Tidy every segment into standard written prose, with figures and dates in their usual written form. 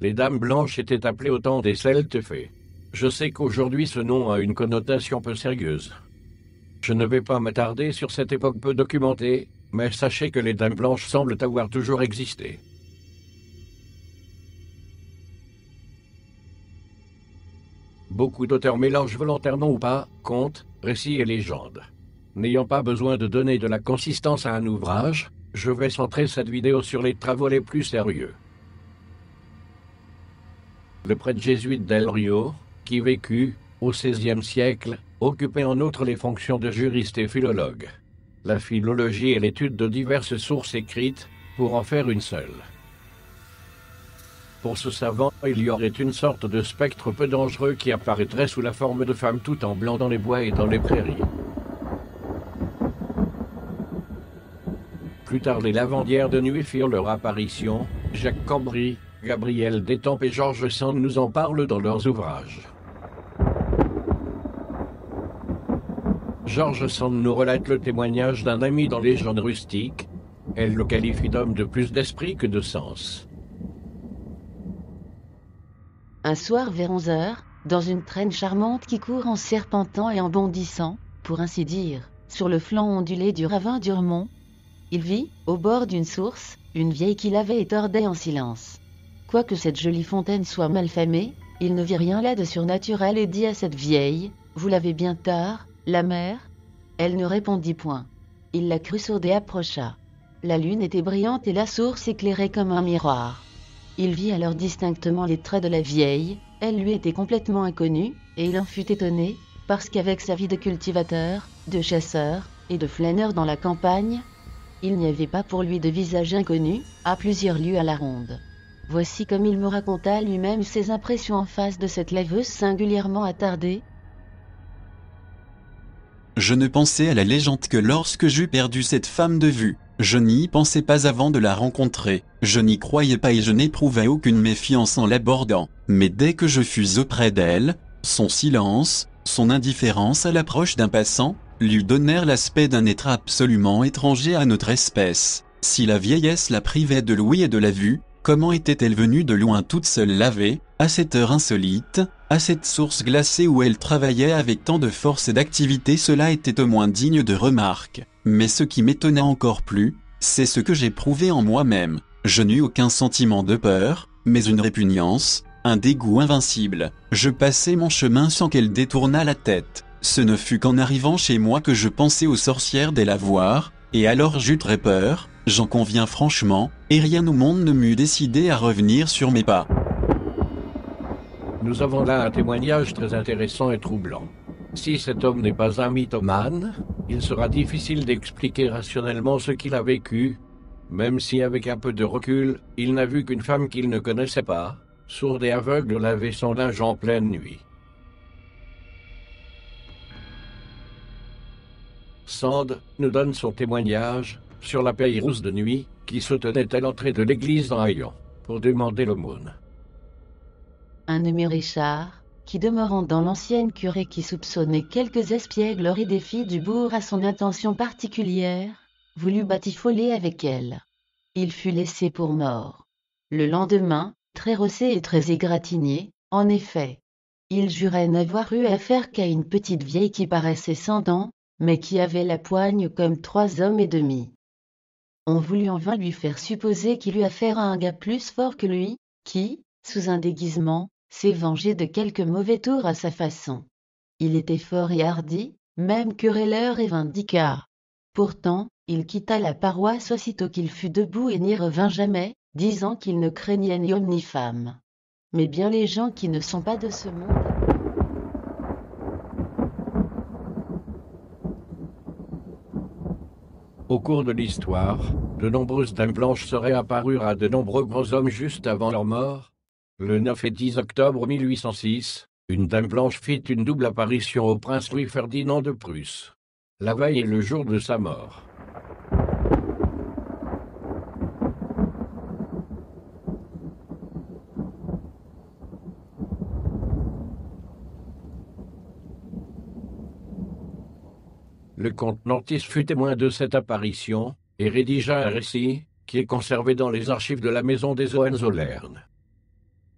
Les Dames Blanches étaient appelées au temps des Celtes fées. Je sais qu'aujourd'hui ce nom a une connotation peu sérieuse. Je ne vais pas m'attarder sur cette époque peu documentée, mais sachez que les Dames Blanches semblent avoir toujours existé. Beaucoup d'auteurs mélangent volontairement ou pas contes, récits et légendes. N'ayant pas besoin de donner de la consistance à un ouvrage, je vais centrer cette vidéo sur les travaux les plus sérieux. Le prêtre jésuite Del Rio, qui vécut, au XVIe siècle, occupait en outre les fonctions de juriste et philologue. La philologie est l'étude de diverses sources écrites, pour en faire une seule. Pour ce savant, il y aurait une sorte de spectre peu dangereux qui apparaîtrait sous la forme de femmes tout en blanc dans les bois et dans les prairies. Plus tard, les lavandières de nuit firent leur apparition. Jacques Cambry, Gabriel Détampes et George Sand nous en parlent dans leurs ouvrages. George Sand nous relate le témoignage d'un ami dans Légende rustique. Elle le qualifie d'homme de plus d'esprit que de sens. Un soir vers 11 heures, dans une traîne charmante qui court en serpentant et en bondissant, pour ainsi dire, sur le flanc ondulé du ravin d'Urmont, il vit, au bord d'une source, une vieille qui lavait et tordait en silence. Quoique cette jolie fontaine soit mal famée, il ne vit rien là de surnaturel et dit à cette vieille, « Vous l'avez bien tard, la mère ?» Elle ne répondit point. Il la crut sourde et approcha. La lune était brillante et la source éclairait comme un miroir. Il vit alors distinctement les traits de la vieille, elle lui était complètement inconnue, et il en fut étonné, parce qu'avec sa vie de cultivateur, de chasseur, et de flâneur dans la campagne, il n'y avait pas pour lui de visage inconnu, à plusieurs lieues à la ronde. Voici comme il me raconta lui-même ses impressions en face de cette laveuse singulièrement attardée. Je ne pensais à la légende que lorsque j'eus perdu cette femme de vue. Je n'y pensais pas avant de la rencontrer, je n'y croyais pas et je n'éprouvais aucune méfiance en l'abordant. Mais dès que je fus auprès d'elle, son silence, son indifférence à l'approche d'un passant, lui donnèrent l'aspect d'un être absolument étranger à notre espèce. Si la vieillesse la privait de l'ouïe et de la vue, comment était-elle venue de loin toute seule laver, à cette heure insolite, à cette source glacée où elle travaillait avec tant de force et d'activité? Cela était au moins digne de remarque. Mais ce qui m'étonnait encore plus, c'est ce que j'éprouvais en moi-même. Je n'eus aucun sentiment de peur, mais une répugnance, un dégoût invincible. Je passai mon chemin sans qu'elle détournât la tête. Ce ne fut qu'en arrivant chez moi que je pensai aux sorcières dès la voir, et alors j'eus très peur, j'en conviens franchement, et rien au monde ne m'eût décidé à revenir sur mes pas. Nous avons là un témoignage très intéressant et troublant. Si cet homme n'est pas un mythomane, il sera difficile d'expliquer rationnellement ce qu'il a vécu, même si avec un peu de recul, il n'a vu qu'une femme qu'il ne connaissait pas, sourde et aveugle, laver son linge en pleine nuit. Sand nous donne son témoignage sur la Pérouse de nuit qui se tenait à l'entrée de l'église d'Aillon pour demander l'aumône. Un nommé Richard, qui demeurant dans l'ancienne curée qui soupçonnait quelques espiègleries et des filles du bourg à son intention particulière, voulut batifoler avec elle. Il fut laissé pour mort. Le lendemain, très rossé et très égratigné, en effet, il jurait n'avoir eu affaire qu'à une petite vieille qui paraissait sans dents, mais qui avait la poigne comme 3 hommes et demi. On voulut en vain lui faire supposer qu'il eut affaire à un gars plus fort que lui, qui, sous un déguisement, s'est vengé de quelques mauvais tours à sa façon. Il était fort et hardi, même querelleur et vindicat. Pourtant, il quitta la paroisse aussitôt qu'il fut debout et n'y revint jamais, disant qu'il ne craignait ni homme ni femme. Mais bien les gens qui ne sont pas de ce monde. Au cours de l'histoire, de nombreuses dames blanches seraient apparues à de nombreux grands hommes juste avant leur mort. Le 9 et 10 octobre 1806, une dame blanche fit une double apparition au prince Louis-Ferdinand de Prusse. La veille et le jour de sa mort. Le comte Nantis fut témoin de cette apparition, et rédigea un récit, qui est conservé dans les archives de la maison des Hohenzollern.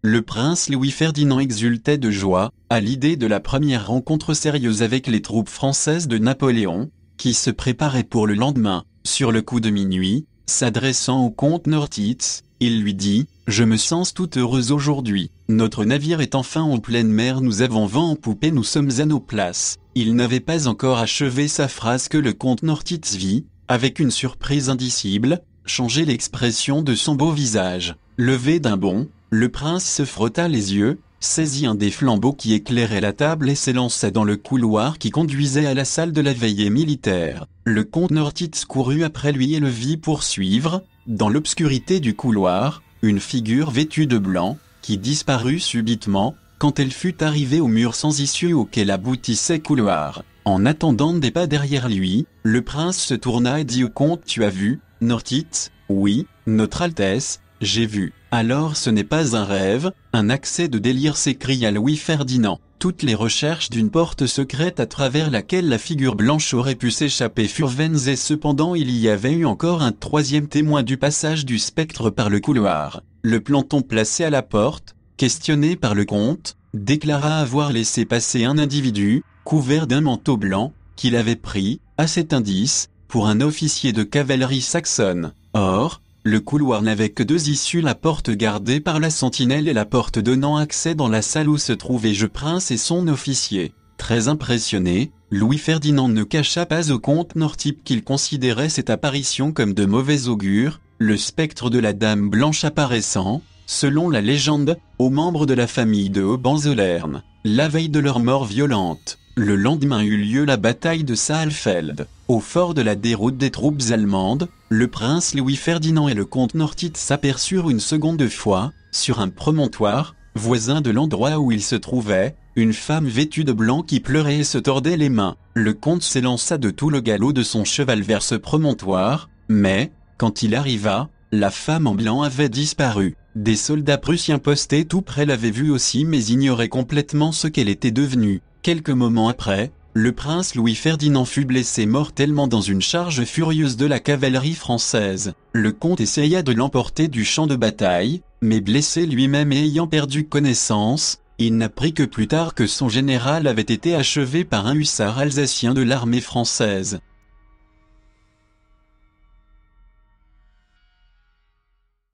Le prince Louis-Ferdinand exultait de joie, à l'idée de la première rencontre sérieuse avec les troupes françaises de Napoléon, qui se préparaient pour le lendemain. Sur le coup de minuit, s'adressant au comte Nortitz, il lui dit « Je me sens tout heureux aujourd'hui. Notre navire est enfin en pleine mer, nous avons vent en poupe et nous sommes à nos places. » Il n'avait pas encore achevé sa phrase que le comte Nortitz vit, avec une surprise indicible, changer l'expression de son beau visage. Levé d'un bond, le prince se frotta les yeux, saisit un des flambeaux qui éclairait la table et s'élança dans le couloir qui conduisait à la salle de la veillée militaire. Le comte Nortitz courut après lui et le vit poursuivre, dans l'obscurité du couloir, une figure vêtue de blanc, qui disparut subitement, quand elle fut arrivée au mur sans issue auquel aboutissait couloir. En attendant des pas derrière lui, le prince se tourna et dit au comte « Tu as vu, Nortitz ?»« Oui, Notre Altesse, j'ai vu. » Alors ce n'est pas un rêve, un accès de délire, s'écria Louis-Ferdinand. Toutes les recherches d'une porte secrète à travers laquelle la figure blanche aurait pu s'échapper furent vaines et cependant il y avait eu encore un troisième témoin du passage du spectre par le couloir. Le planton placé à la porte, questionné par le comte, déclara avoir laissé passer un individu, couvert d'un manteau blanc, qu'il avait pris, à cet indice, pour un officier de cavalerie saxonne. Or, le couloir n'avait que deux issues, la porte gardée par la sentinelle et la porte donnant accès dans la salle où se trouvait le prince et son officier. Très impressionné, Louis-Ferdinand ne cacha pas au comte Nortitz qu'il considérait cette apparition comme de mauvais augure, le spectre de la dame blanche apparaissant, selon la légende, aux membres de la famille de Hohenzollern, la veille de leur mort violente. Le lendemain eut lieu la bataille de Saalfeld. Au fort de la déroute des troupes allemandes, le prince Louis-Ferdinand et le comte Nortitz s'aperçurent une seconde fois, sur un promontoire, voisin de l'endroit où ils se trouvaient, une femme vêtue de blanc qui pleurait et se tordait les mains. Le comte s'élança de tout le galop de son cheval vers ce promontoire, mais, quand il arriva, la femme en blanc avait disparu. Des soldats prussiens postés tout près l'avaient vue aussi mais ignoraient complètement ce qu'elle était devenue. Quelques moments après, le prince Louis-Ferdinand fut blessé mortellement dans une charge furieuse de la cavalerie française. Le comte essaya de l'emporter du champ de bataille, mais blessé lui-même et ayant perdu connaissance, il n'apprit que plus tard que son général avait été achevé par un hussard alsacien de l'armée française.